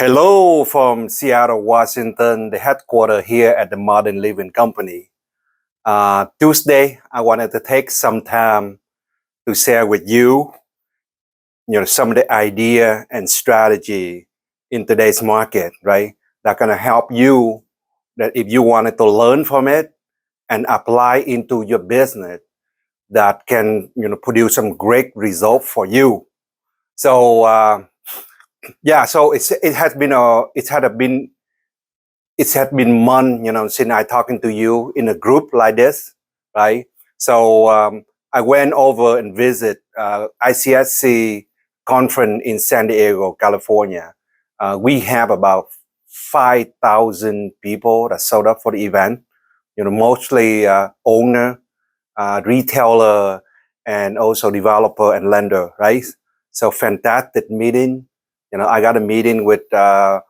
Hello from Seattle, Washington, the headquarters here at the Modern Living Company. Tuesday, I wanted to take some time to share with you, some of the idea and strategy in today's market, right? That gonna help you that if you wanted to learn from it and apply into your business, that can produce some great result for you. So so it had been months, since I talking to you in a group like this, right? So I went over and visit ICSC conference in San Diego, California. We have about 5,000 people that showed up for the event. Mostly owner, retailer, and also developer and lender, right? So fantastic meeting. I got a meeting with the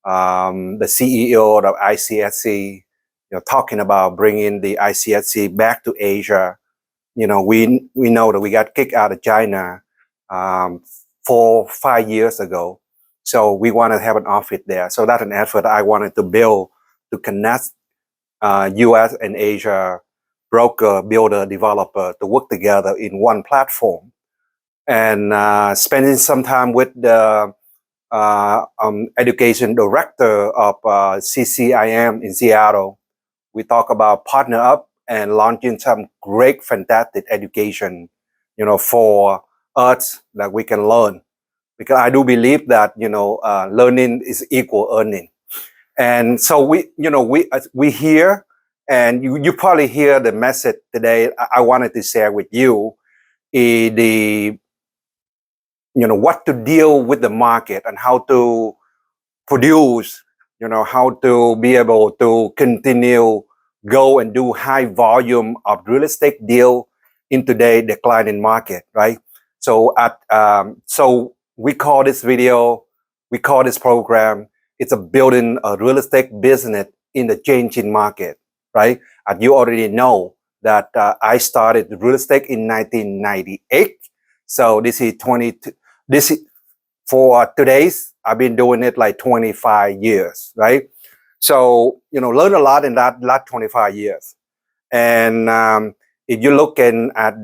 CEO of ICSC, talking about bringing the ICSC back to Asia. We know that we got kicked out of China 4-5 years ago, so we want to have an office there. So that's an effort I wanted to build to connect U.S. and Asia broker, builder, developer to work together in one platform, and spending some time with the education director of CCIM in Seattle. We talk about partner up and launching some great, fantastic education, for us that we can learn. Because I do believe that, learning is equal earning. And so we hear, and you probably hear the message today I wanted to share with you, what to deal with the market and how to produce, how to be able to continue go and do high volume of real estate deal in today's declining market, right? So so we call this program, it's a building a real estate business in the changing market, right? And you already know that I started real estate in 1998. So this is for today's, I've been doing it like 25 years, right? So, learn a lot in that last 25 years. And if you're looking at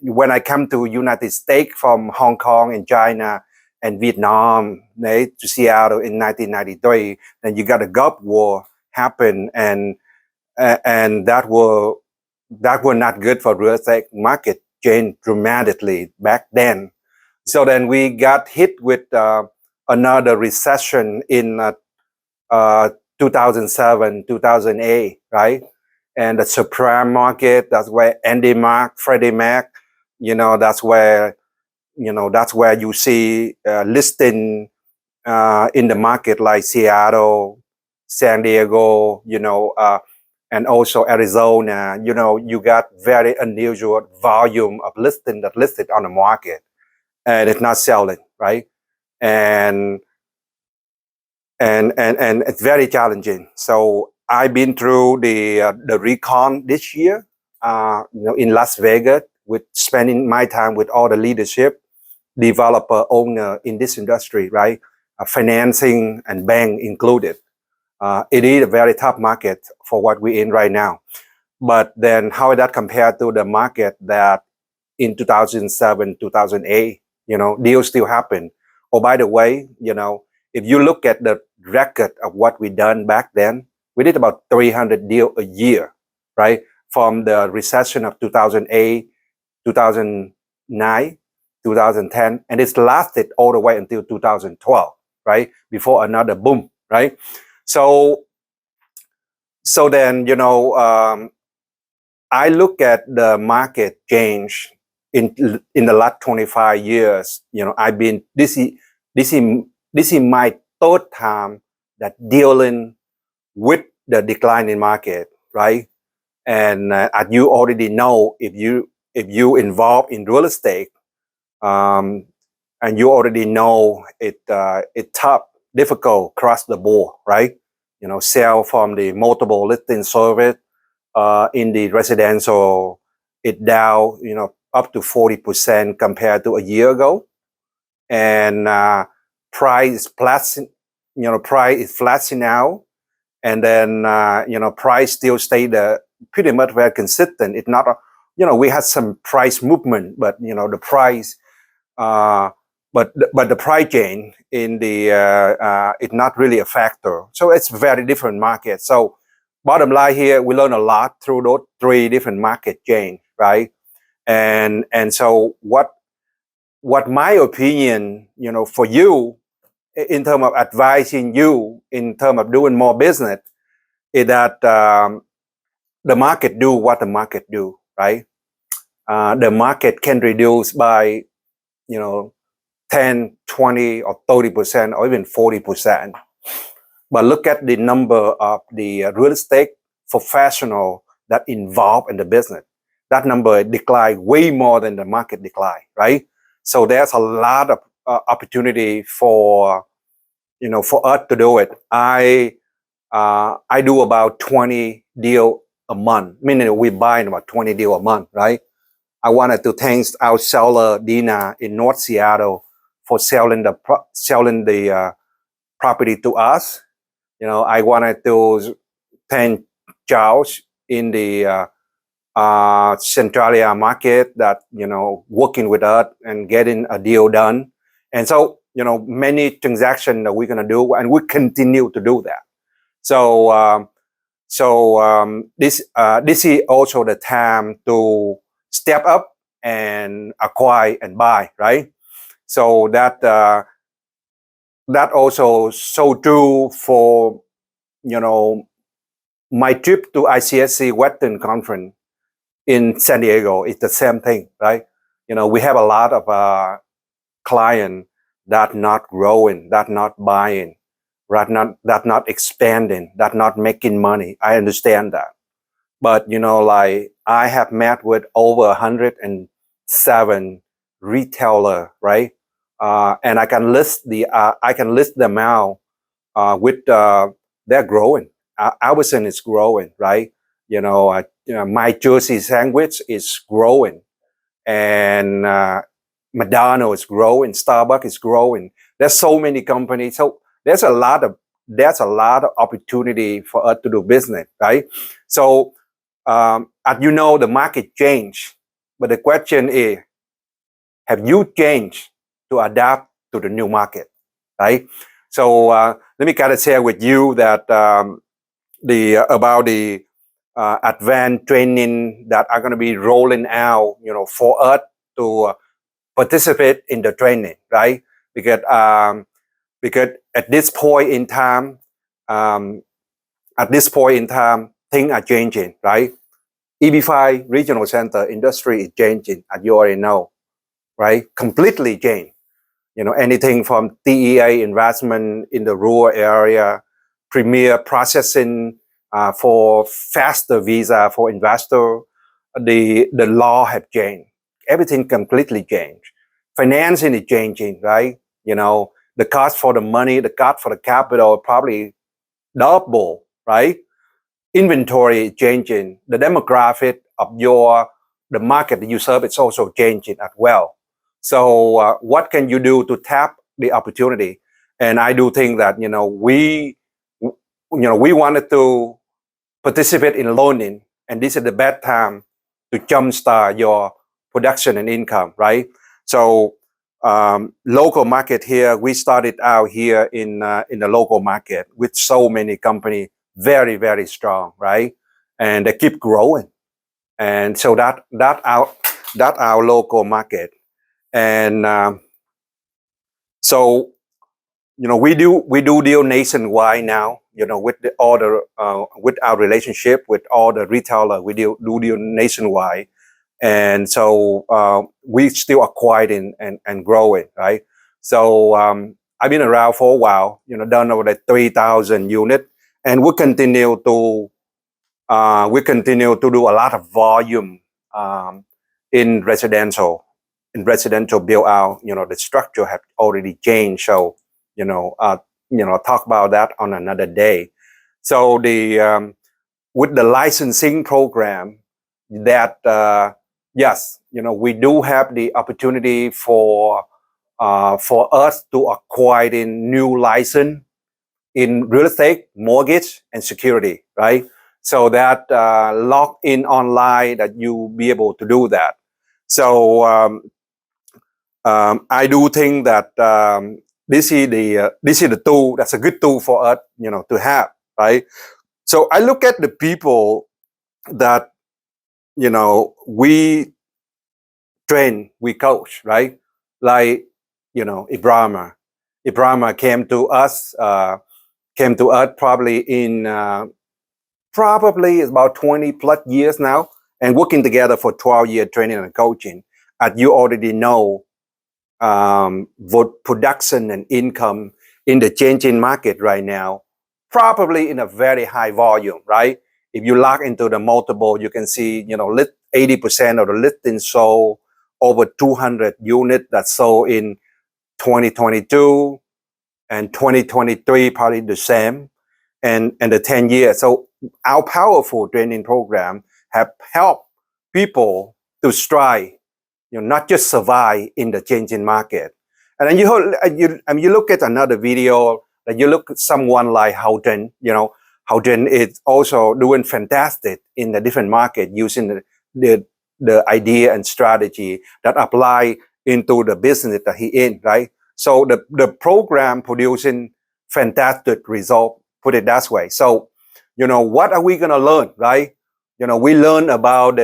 when I come to United States from Hong Kong and China and Vietnam, right, to Seattle in 1993, then you got a Gulf War happen, and that were not good for real estate market, changed dramatically back then. So then we got hit with another recession in 2007, 2008, right? And the subprime market, that's where Andy Mac, Freddie Mac, that's where you see listing in the market like Seattle, San Diego, and also Arizona. You got very unusual volume of listing that listed on the market, and it's not selling, right? And it's very challenging. So I've been through the recon this year, in Las Vegas, with spending my time with all the leadership, developer, owner in this industry, right? Financing and bank included. It is a very tough market for what we're in right now. But then how that compared to the market that in 2007, 2008, deals still happen. Oh, by the way, if you look at the record of what we done back then, we did about 300 deals a year, right? From the recession of 2008, 2009, 2010, and it's lasted all the way until 2012, right? Before another boom, right? So then, I look at the market change in the last 25 years. I've been this is my third time that dealing with the declining market, right? And as you already know, if you involved in real estate, and you already know it tough, difficult across the board, right? Sell from the multiple listing service in the residential, it down, up to 40% compared to a year ago, and price price is flattening out, and then price still stayed pretty much very consistent. It's not we had some price movement, but the price but the price change in the it's not really a factor. So it's very different market. So bottom line here, we learn a lot through those three different market change, right? And so what my opinion, for you, in terms of advising you, in terms of doing more business, is that the market do what the market do, right? The market can reduce by 10, 20, or 30%, or even 40%. But look at the number of the real estate professional that involved in the business. That number declined way more than the market decline, right? So there's a lot of opportunity for for us to do it. I do about 20 deal a month, meaning we buy about 20 deal a month, right? I wanted to thank our seller Dina in North Seattle for selling the property to us. I wanted to thank Charles in the Centralia market that working with us and getting a deal done. And so many transactions that we're gonna do, and we continue to do that. So this is also the time to step up and acquire and buy, right? So that also so true for my trip to ICSC Western Conference in San Diego. It's the same thing, right? We have a lot of clients that not growing, that not buying, that not expanding, that not making money. I understand that, but like I have met with over 107 retailer, right? And I can list them out with they're growing. Albertson is growing, right? My Jersey sandwich is growing, and McDonald's is growing, Starbucks is growing. There's so many companies, so there's a lot of opportunity for us to do business, right? So as the market changed, but the question is, have you changed to adapt to the new market, right? So let me kind of share with you that about the advanced training that are going to be rolling out, for us to participate in the training, right? Because at this point in time, things are changing, right? EB5 regional center industry is changing, as you already know, right? Completely changed. Anything from TEA investment in the rural area, premier processing for faster visa for investor. The law have changed. Everything completely changed. Financing is changing, right? The cost for the money, the cost for the capital probably double, right? Inventory is changing. The demographic of the market that you serve is also changing as well. So what can you do to tap the opportunity? And I do think that we wanted to participate in loaning, and this is the best time to jumpstart your production and income, right? So local market here, we started out here in the local market with so many companies, very, very strong, right? And they keep growing, and so that our local market. And so we do deal nationwide now. With with our relationship with all the retailer, we do deal nationwide, and so we still acquiring and growing, right? So I've been around for a while, done over 3,000 units, and we continue to do a lot of volume in residential build out. The structure have already changed, so talk about that on another day. So the with the licensing program, that yes, we do have the opportunity for us to acquire the new license in real estate, mortgage, and security, right? So that log in online that you be able to do that. So I do think that this is the tool that's a good tool for us, to have, right? So I look at the people that we train, we coach, right? Like Ibrahima. Ibrahima came to us probably in probably about 20 plus years now, and working together for 12-year training and coaching. As you already know, production and income in the changing market right now, probably in a very high volume, right? If you log into the multiple, you can see, 80% of the listing sold, over 200 units that sold in 2022 and 2023, probably the same, and the 10 years. So our powerful training program have helped people to strive, not just survive in the changing market. And then you look at another video, that you look at someone like Houghton. Houghton is also doing fantastic in the different market, using the idea and strategy that apply into the business that he in, right? So the program producing fantastic result, put it that way. So, what are we gonna learn, right? We learn about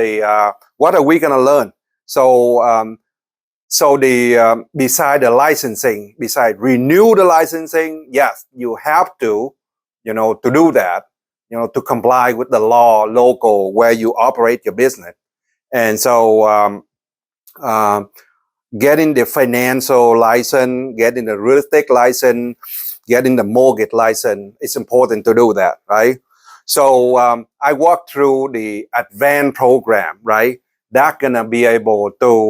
what are we gonna learn? So beside the licensing, beside renew the licensing, yes, you have to, to do that, to comply with the law local where you operate your business. And so getting the financial license, getting the real estate license, getting the mortgage license, it's important to do that, right? So I walked through the advanced program, right? That's gonna be able to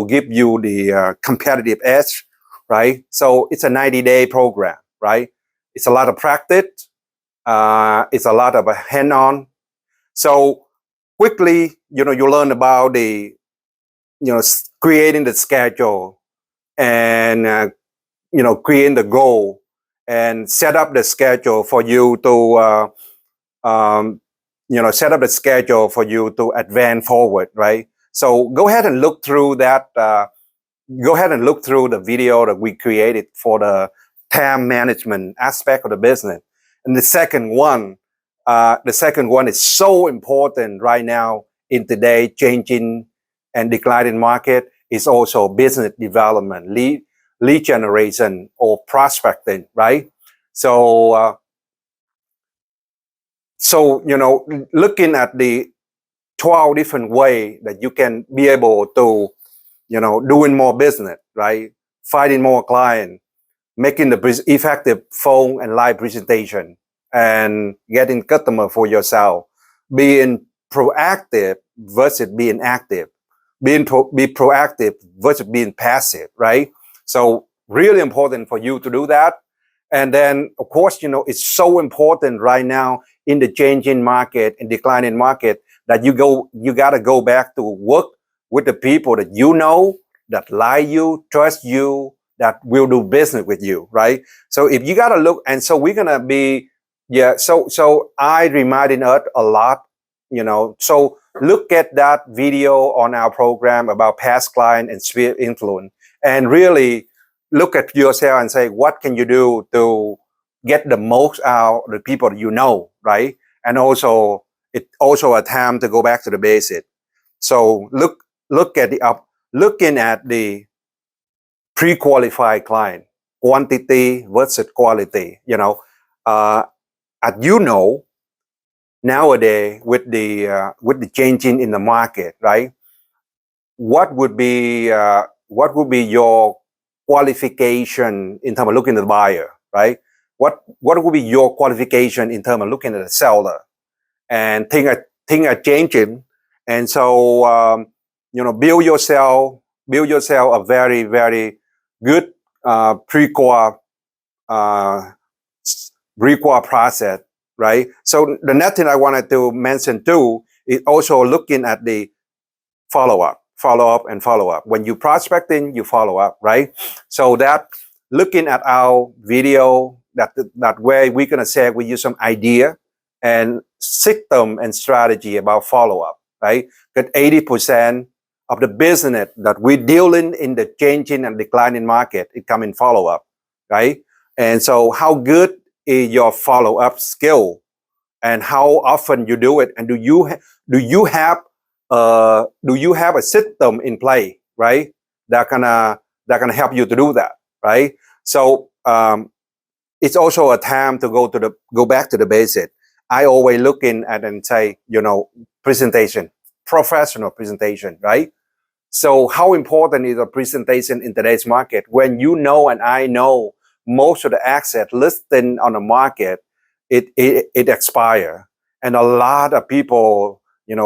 give you the competitive edge, right? So it's a 90-day program, right? It's a lot of practice. It's a lot of hand-on. So quickly, you learn about the, creating the schedule, and creating the goal, and set up the schedule for you to set up the schedule for you to advance forward, right? So go ahead and look through that. Go ahead and look through the video that we created for the time management aspect of the business. And the second one is so important right now in today changing and declining market, is also business development, lead generation, or prospecting, right? So looking at the 12 different ways that you can be able to, doing more business, right? Finding more clients, making the effective phone and live presentation, and getting customer for yourself, being proactive versus being active, be proactive versus being passive, right? So really important for you to do that. And then, of course, it's so important right now in the changing market and declining market that you got to go back to work with the people that that like you, trust you, that will do business with you, right? So if you got to look, and so we're going to be, so I reminding us a lot, so look at that video on our program about past client and sphere influence, and really look at yourself and say, what can you do to get the most out of the people that right? And also, it's also a time to go back to the basic. So looking at the pre-qualified client, quantity versus quality. As nowadays with the changing in the market, right? What would be your qualification in terms of looking at the buyer, right? What would be your qualification in terms of looking at the seller? And things are changing, and so build yourself a very, very good pre-qual process, right? So the next thing I wanted to mention too is also looking at the follow up. When you prospecting, you follow up, right? So that looking at our video that way we're gonna share with you some idea and system and strategy about follow-up, right? Because 80% of the business that we're dealing in the changing and declining market, it come in follow-up, right? And so how good is your follow-up skill, and how often you do it, and do you have a system in play, right? That gonna help you to do that, right? So it's also a time to go back to the basic. I always look in at and say, presentation, professional presentation, right? So how important is a presentation in today's market when you know and I know most of the asset listed on the market, it expire, and a lot of people,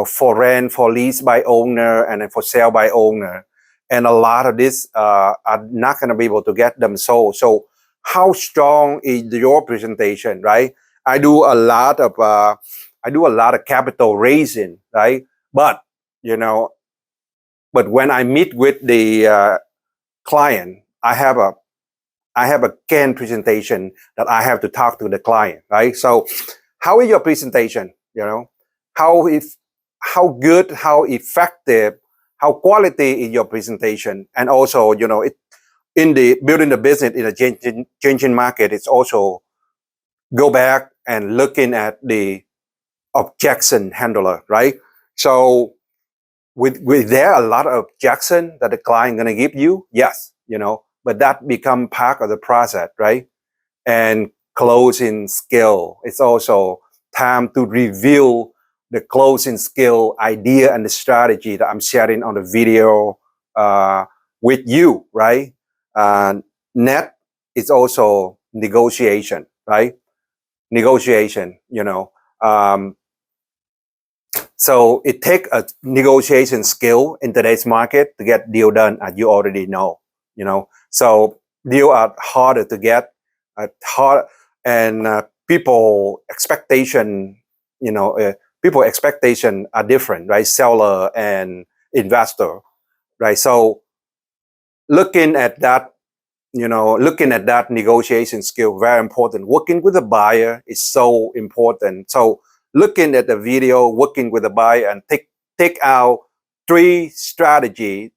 for rent, for lease by owner, and then for sale by owner, and a lot of this are not going to be able to get them sold. So how strong is your presentation, right? I do a lot of capital raising, right? But you know, but when I meet with the client, I have a canned presentation that I have to talk to the client, right? So, how is your presentation? How if how good, how effective, how quality is your presentation, and also, in the building the business in a changing market, it's also go back and looking at the objection handler, right? So with there a lot of objection that the client gonna give you, yes, but that become part of the process, right? And closing skill, it's also time to review the closing skill idea and the strategy that I'm sharing on the video with you, right? Net is also negotiation, right? Negotiation, so it takes a negotiation skill in today's market to get deal done, as you already know. So deal are harder to get, hard, and people expectation, people expectation are different, right? Seller and investor, right? So looking at that, looking at that negotiation skill, very important. Working with a buyer is so important. So looking at the video, working with the buyer, and take out 3 strategy,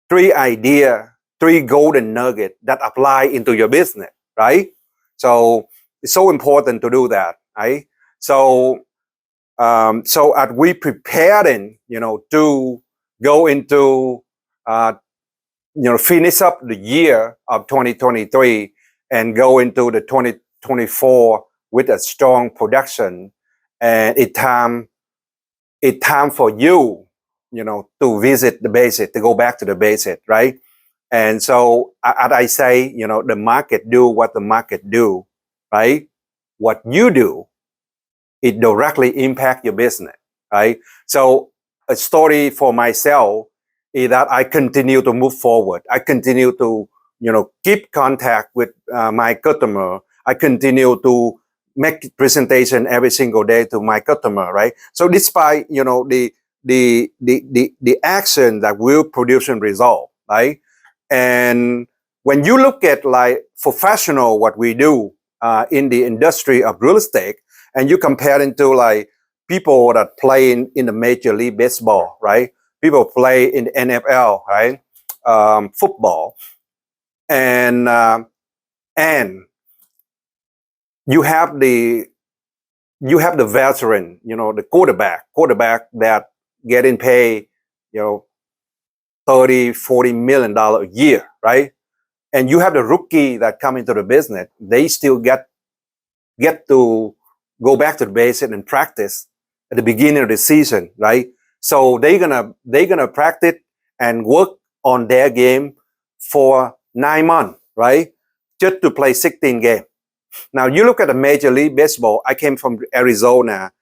3 idea, 3 golden nugget that apply into your business, right? So it's so important to do that, right? So so as we preparing, to go into finish up the year of 2023 and go into the 2024 with a strong production, and it time for you, to visit the basic, to go back to the basic, right? And so as I say, the market do what the market do, right? What you do, it directly impact your business, right? So a story for myself is that I continue to move forward. I continue to, keep contact with my customer. I continue to make presentation every single day to my customer, right? So despite, the action that will produce a result, right? And when you look at like professional, what we do in the industry of real estate, and you compare it to like people that play in the Major League Baseball, right? People play in the NFL, right? Football, and you have the veteran, the quarterback that getting paid, 30-40 million dollars a year, right? And you have the rookie that come into the business, they still get to go back to the basic and practice at the beginning of the season, right? So they're gonna practice and work on their game for 9 months, right? Just to play 16 games. Now you look at the Major League Baseball. I came from Arizona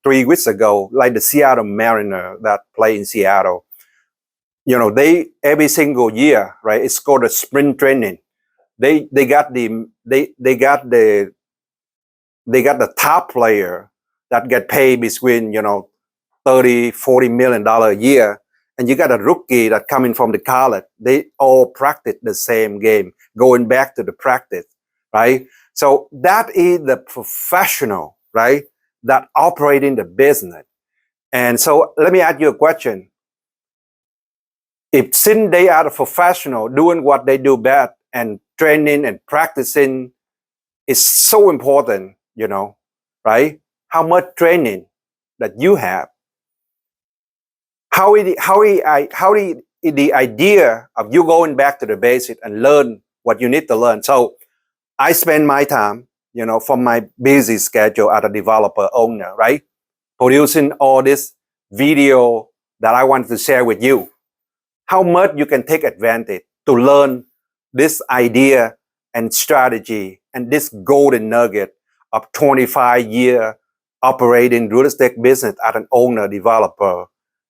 3 weeks ago, like the Seattle Mariner that play in Seattle. They every single year, right? It's called a spring training. They got the top player that get paid between 30-40 million dollars a year, and you got a rookie that coming from the college. They all practice the same game, going back to the practice, right? So that is the professional, right, that operating the business. And so let me ask you a question. If since they are the professional doing what they do best and training and practicing is so important, right? How much training that you have? The idea of you going back to the basic and learn what you need to learn. So I spend my time, from my busy schedule as a developer owner, right? Producing all this video that I want to share with you. How much you can take advantage to learn this idea and strategy and this golden nugget of 25-year operating real estate business as an owner, developer,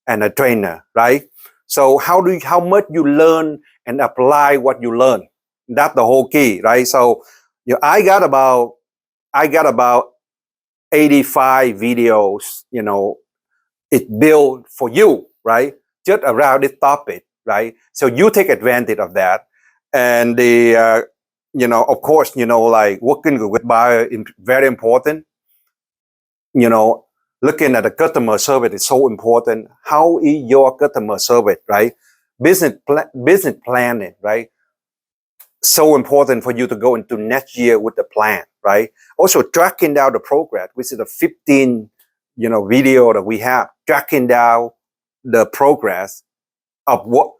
and a trainer, right? So how much you learn and apply what you learn? That's the whole key, right? So I got about 85 videos, it built for you, right? Just around this topic, right? So you take advantage of that. And of course, like working with buyer is very important. Looking at the customer service is so important. How is your customer service, right? Business planning, right? So important for you to go into next year with the plan, right? Also tracking down the progress, which is the 15, video that we have, tracking down the progress of what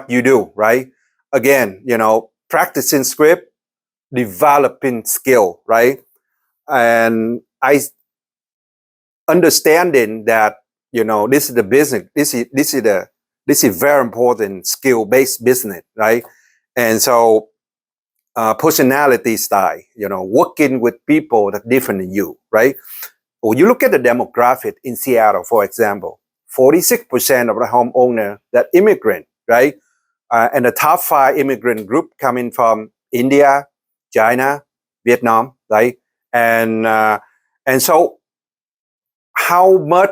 you do, right? Again, practicing script, developing skill, right? And I understanding that, this is the business, this is very important skill-based business, right? And so personality style, working with people that different than you, right? When you look at the demographic in Seattle, for example, 46% of the homeowner that immigrant, right? And the top 5 immigrant group coming from India, China, Vietnam, right? And so how much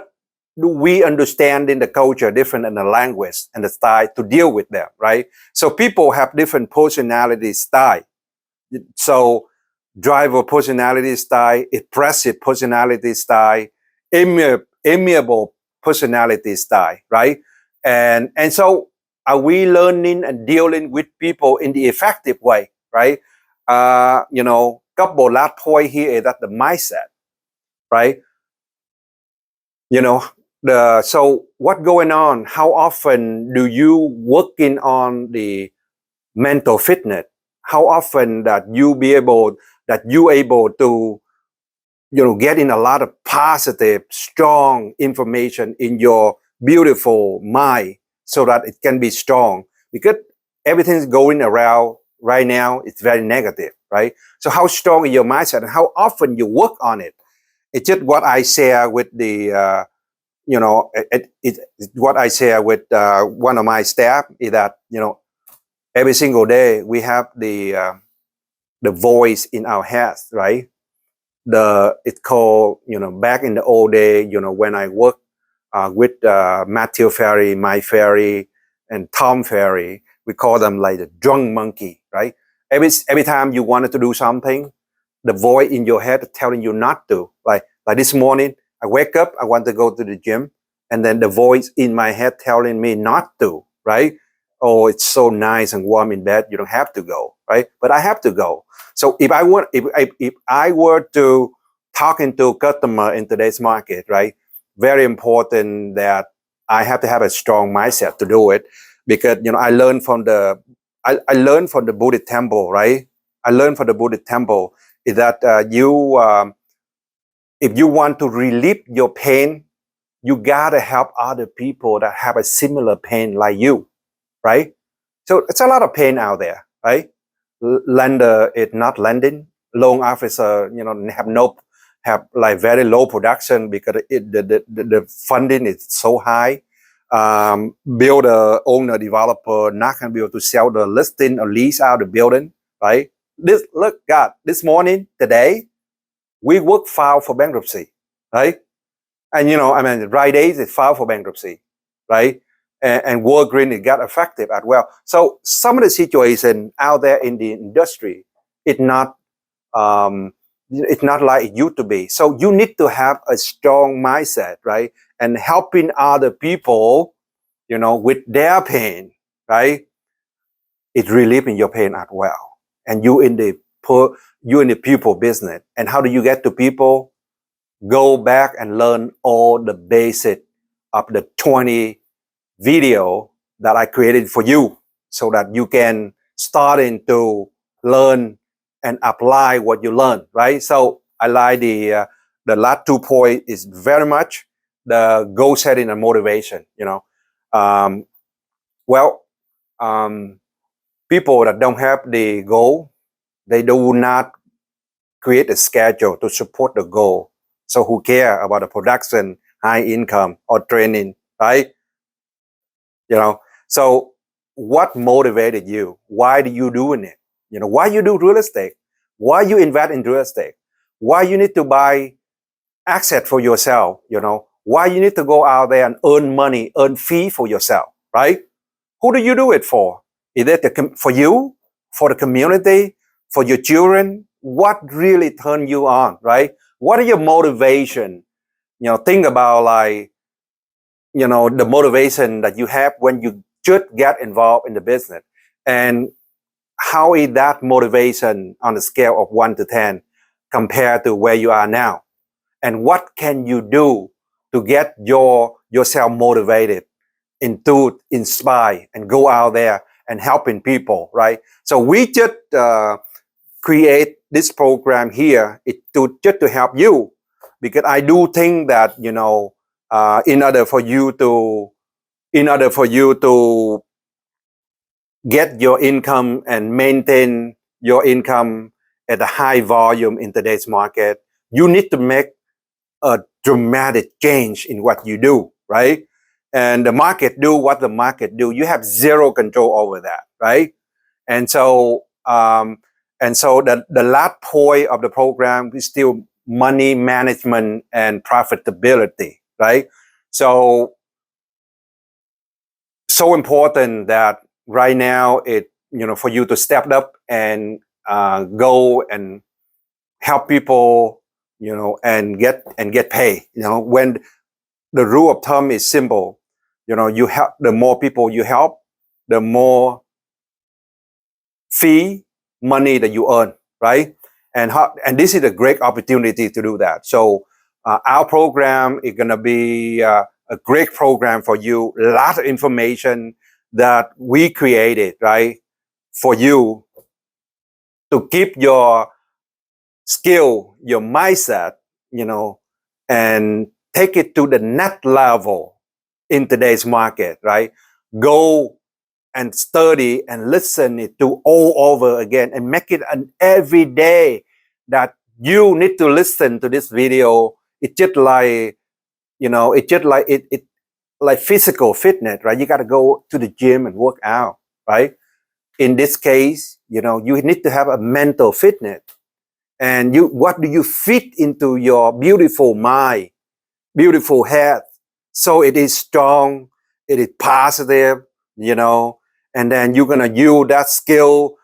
do we understand in the culture different in the language and the style to deal with them, right? So people have different personality style. So driver personality style, impressive personality style, amiable personality style, right? And so are we learning and dealing with people in the effective way, right? Couple last point here is that the mindset, right? So what going on? How often do you working on the mental fitness? How often that you able to get in a lot of positive, strong information in your beautiful mind so that it can be strong, because everything's going around right now, it's very negative, right? So how strong is your mindset and how often you work on it? It's just what I share with the what I share with one of my staff is that every single day we have the voice in our heads, right? It's called back in the old day, when I worked with Matthew Ferry, Mike Ferry, and Tom Ferry, we call them like the drunk monkey, right? Every time you wanted to do something, the voice in your head telling you not to. Like this morning, I wake up, I want to go to the gym, and then the voice in my head telling me not to, right? Oh, it's so nice and warm in bed, you don't have to go, right? But I have to go. So if I were to talking to customer in today's market, right? Very important that I have to have a strong mindset to do it, because I learned from the Buddhist temple, right? I learned from the Buddhist temple is that if you want to relieve your pain, you gotta help other people that have a similar pain like you, right? So it's a lot of pain out there, right? Lender is not lending. Loan officer, have like very low production because the funding is so high. Builder, owner, developer not gonna be able to sell the listing or lease out the building, right? This morning, today, we work filed for bankruptcy, right? And right days it filed for bankruptcy, right? And work really got affected as well. So some of the situation out there in the industry, it's not um, it's not like it used to be. So you need to have a strong mindset, right? And helping other people, with their pain, right? It's relieving your pain as well. And you in the people business. And how do you get to people? Go back and learn all the basic of the 20 video that I created for you so that you can starting to learn and apply what you learn, right? So I like the last 2 point is very much the goal setting and motivation. Um, well, um, people that don't have the goal, they do not create a schedule to support the goal. So who care about the production, high income, or training, right? So what motivated you? Why do you doing it? Why you do real estate? Why you invest in real estate? Why you need to buy asset for yourself? Why you need to go out there and earn money, earn fee for yourself, right? Who do you do it for? Is it for you, for the community, for your children? What really turn you on, right? What are your motivation? Think about the motivation that you have when you just get involved in the business, and how is that motivation on a scale of 1 to 10 compared to where you are now, and what can you do to get yourself motivated and to inspire and go out there and helping people, right? So we just create this program here just to help you, because I do think that in order for you to get your income and maintain your income at a high volume in today's market, you need to make a dramatic change in what you do, right? And the market do what the market do. You have zero control over that, right? And so the last point of the program is still money management and profitability, right? So important that right now for you to step up and go and help people, and get paid. When the rule of thumb is simple, you help, the more people you help, the more fee money that you earn, right? And this is a great opportunity to do that. So our program is going to be a great program for you. A lot of information that we created, right, for you to keep your skill, your mindset, and take it to the next level in today's market, right? Go and study and listen it to all over again and make it an every day that you need to listen to this video. It's just like, it's just like it like physical fitness, right? You got to go to the gym and work out, right? In this case, you need to have a mental fitness. And what do you fit into your beautiful mind, beautiful head, so it is strong, it is positive, and then you're gonna use that skill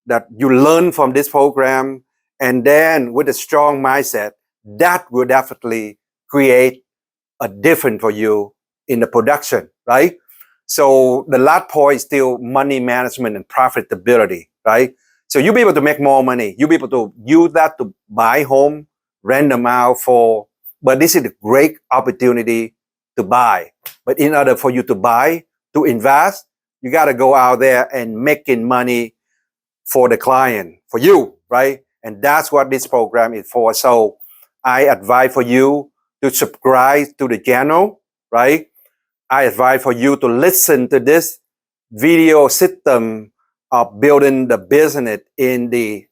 that you learn from this program, and then with a strong mindset, that will definitely create a difference for you in the production, right? So the last point is still money management and profitability, right? So you'll be able to make more money. You'll be able to use that to buy home, rent them out but this is a great opportunity to buy. But in order for you to buy, to invest, you got to go out there and making money for the client, for you, right? And that's what this program is for. So I advise for you to subscribe to the channel, right? I advise for you to listen to this video system of building the business in the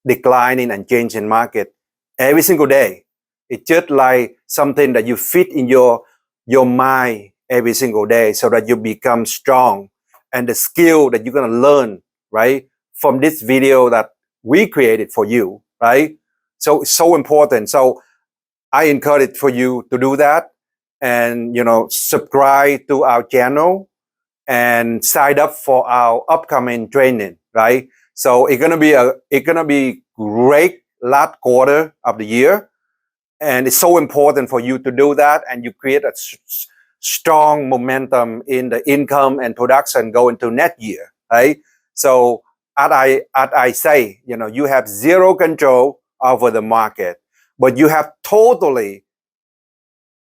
declining and changing market every single day. It's just like something that you fit in your mind every single day so that you become strong. And the skill that you're going to learn, right, from this video that we created for you, right? So it's so important. So I encourage for you to do that. and subscribe to our channel and sign up for our upcoming training, right? So it's gonna be great last quarter of the year, and it's so important for you to do that, and you create a strong momentum in the income and production going to next year, right? So as I say, you have zero control over the market, but you have totally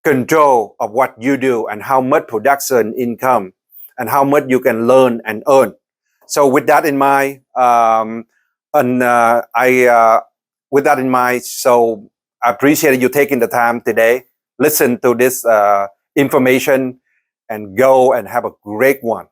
control of what you do and how much production income and how much you can learn and earn. So with that in mind, with that in mind, so I appreciate you taking the time today. Listen to this information and go and have a great one.